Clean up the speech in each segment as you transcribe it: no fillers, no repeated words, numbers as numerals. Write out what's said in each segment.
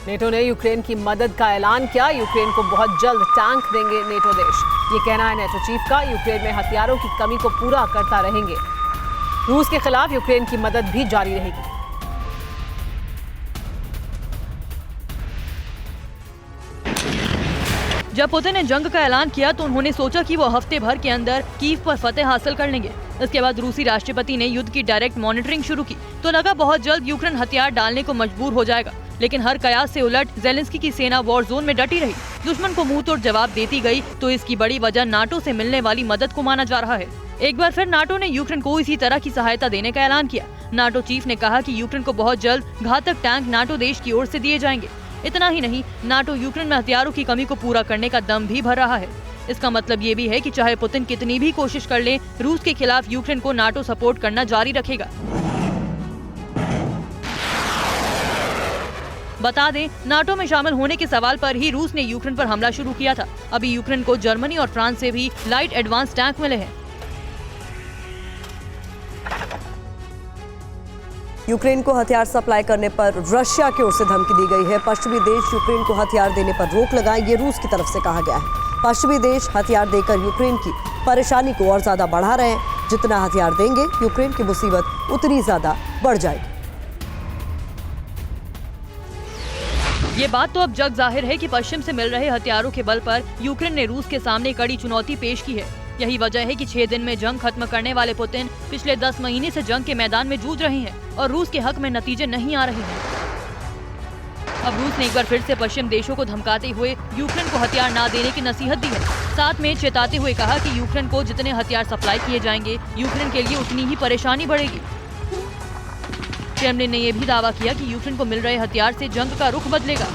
NATO ने Ukraine की मदद का ऐलान किया। यूक्रेन को बहुत जल्द टैंक देंगे नेटो देश, ये कहना है नेटो चीफ का। यूक्रेन में हथियारों की कमी को पूरा करता रहेंगे। रूस के खिलाफ यूक्रेन की मदद भी जारी रहेगी। जब पुतिन ने जंग का ऐलान किया तो उन्होंने सोचा कि वो हफ्ते भर के अंदर कीव पर फतेह हासिल कर लेंगे। इसके बाद रूसी राष्ट्रपति ने युद्ध की डायरेक्ट मॉनिटरिंग शुरू की तो लगा बहुत जल्द यूक्रेन हथियार डालने को मजबूर हो जाएगा। लेकिन हर कयास से उलट ज़ेलेंस्की की सेना वॉर जोन में डटी रही, दुश्मन को मुंह तोड़ जवाब देती गई। तो इसकी बड़ी वजह नाटो से मिलने वाली मदद को माना जा रहा है। एक बार फिर नाटो ने यूक्रेन को इसी तरह की सहायता देने का ऐलान किया। नाटो चीफ ने कहा कि यूक्रेन को बहुत जल्द घातक टैंक नाटो देश की ओर से दिए जाएंगे। इतना ही नहीं, नाटो यूक्रेन में हथियारों की कमी को पूरा करने का दम भी भर रहा है। इसका मतलब ये भी है कि चाहे पुतिन कितनी भी कोशिश कर ले, रूस के खिलाफ यूक्रेन को नाटो सपोर्ट करना जारी रखेगा। बता दें, नाटो में शामिल होने के सवाल पर ही रूस ने यूक्रेन पर हमला शुरू किया था। अभी यूक्रेन को जर्मनी और फ्रांस से भी लाइट एडवांस टैंक मिले हैं। यूक्रेन को हथियार सप्लाई करने पर रशिया की ओर से धमकी दी गई है। पश्चिमी देश यूक्रेन को हथियार देने पर रोक लगाएं, ये रूस की तरफ से कहा गया है। पश्चिमी देश हथियार देकर यूक्रेन की परेशानी को और ज्यादा बढ़ा रहे हैं। जितना हथियार देंगे, यूक्रेन की मुसीबत उतनी ज्यादा बढ़ जाएगी। ये बात तो अब जग जाहिर है कि पश्चिम से मिल रहे हथियारों के बल पर यूक्रेन ने रूस के सामने कड़ी चुनौती पेश की है। यही वजह है कि 6 दिन में जंग खत्म करने वाले पुतिन पिछले 10 महीने से जंग के मैदान में जूझ रहे हैं और रूस के हक में नतीजे नहीं आ रहे हैं। अब रूस ने एक बार फिर से पश्चिम देशों को धमकाते हुए यूक्रेन को हथियार न देने की नसीहत दी है। साथ में चेताते हुए कहा कि यूक्रेन को जितने हथियार सप्लाई किए जाएंगे, यूक्रेन के लिए उतनी ही परेशानी बढ़ेगी। क्रेमलिन ने यह भी दावा किया कि यूक्रेन को मिल रहे हथियार से जंग का रुख बदलेगा।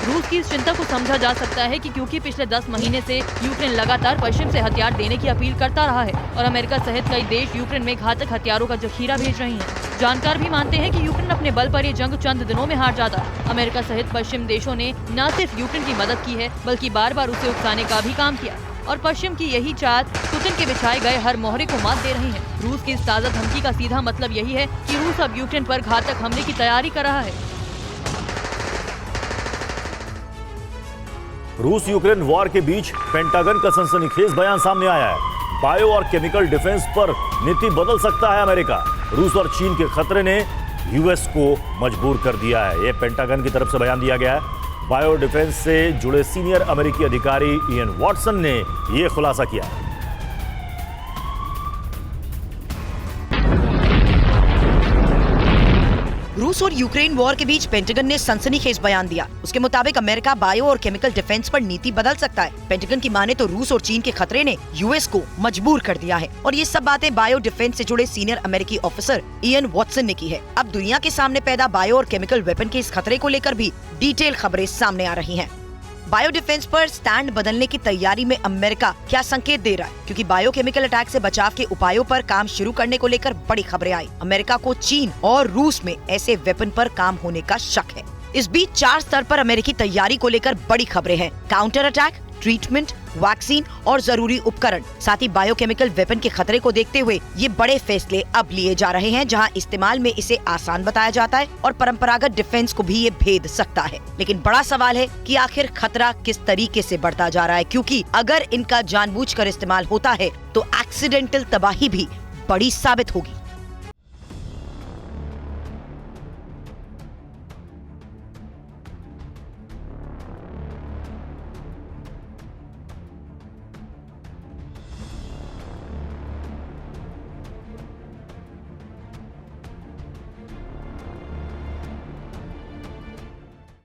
रूस की इस चिंता को समझा जा सकता है कि क्योंकि पिछले 10 महीने से यूक्रेन लगातार पश्चिम से हथियार देने की अपील करता रहा है और अमेरिका सहित कई देश यूक्रेन में घातक हथियारों का जखीरा भेज रही हैं। जानकार भी मानते हैं कि यूक्रेन अपने बल पर ये जंग चंद दिनों में हार जाता। अमेरिका सहित पश्चिम देशों ने न सिर्फ यूक्रेन की मदद की है, बल्कि बार बार उसे उकसाने का भी काम किया और पश्चिम की यही चाल पुतिन के बिछाए गए हर मोहरे को मात दे रही है। रूस की इस ताज़ा धमकी का सीधा मतलब यही है कि रूस अब यूक्रेन पर घातक हमले की तैयारी कर रहा है। रूस यूक्रेन वॉर के बीच पेंटागन का सनसनीखेज बयान सामने आया है। बायो और केमिकल डिफेंस पर नीति बदल सकता है अमेरिका। रूस और चीन के खतरे ने यूएस को मजबूर कर दिया है, यह पेंटागन की तरफ से बयान दिया गया है। बायो डिफेंस से जुड़े सीनियर अमेरिकी अधिकारी इयन वॉटसन ने यह खुलासा किया। रूस और यूक्रेन वॉर के बीच पेंटागन ने सनसनीखेज बयान दिया। उसके मुताबिक अमेरिका बायो और केमिकल डिफेंस पर नीति बदल सकता है। पेंटागन की माने तो रूस और चीन के खतरे ने यूएस को मजबूर कर दिया है और ये सब बातें बायो डिफेंस से जुड़े सीनियर अमेरिकी ऑफिसर इयन वॉटसन ने की है। अब दुनिया के सामने पैदा बायो और केमिकल वेपन के इस खतरे को लेकर भी डिटेल खबरें सामने आ रही हैं। बायो डिफेंस पर स्टैंड बदलने की तैयारी में अमेरिका क्या संकेत दे रहा है, क्योंकि बायोकेमिकल अटैक से बचाव के उपायों पर काम शुरू करने को लेकर बड़ी खबरें आई। अमेरिका को चीन और रूस में ऐसे वेपन पर काम होने का शक है। इस बीच 4 स्तर पर अमेरिकी तैयारी को लेकर बड़ी खबरें हैं। काउंटर अटैक, ट्रीटमेंट, वैक्सीन और जरूरी उपकरण, साथ ही बायोकेमिकल वेपन के खतरे को देखते हुए ये बड़े फैसले अब लिए जा रहे हैं, जहां इस्तेमाल में इसे आसान बताया जाता है और परंपरागत डिफेंस को भी ये भेद सकता है। लेकिन बड़ा सवाल है कि आखिर खतरा किस तरीके से बढ़ता जा रहा है, क्योंकि अगर इनका जानबूझकर इस्तेमाल होता है तो एक्सीडेंटल तबाही भी बड़ी साबित होगी।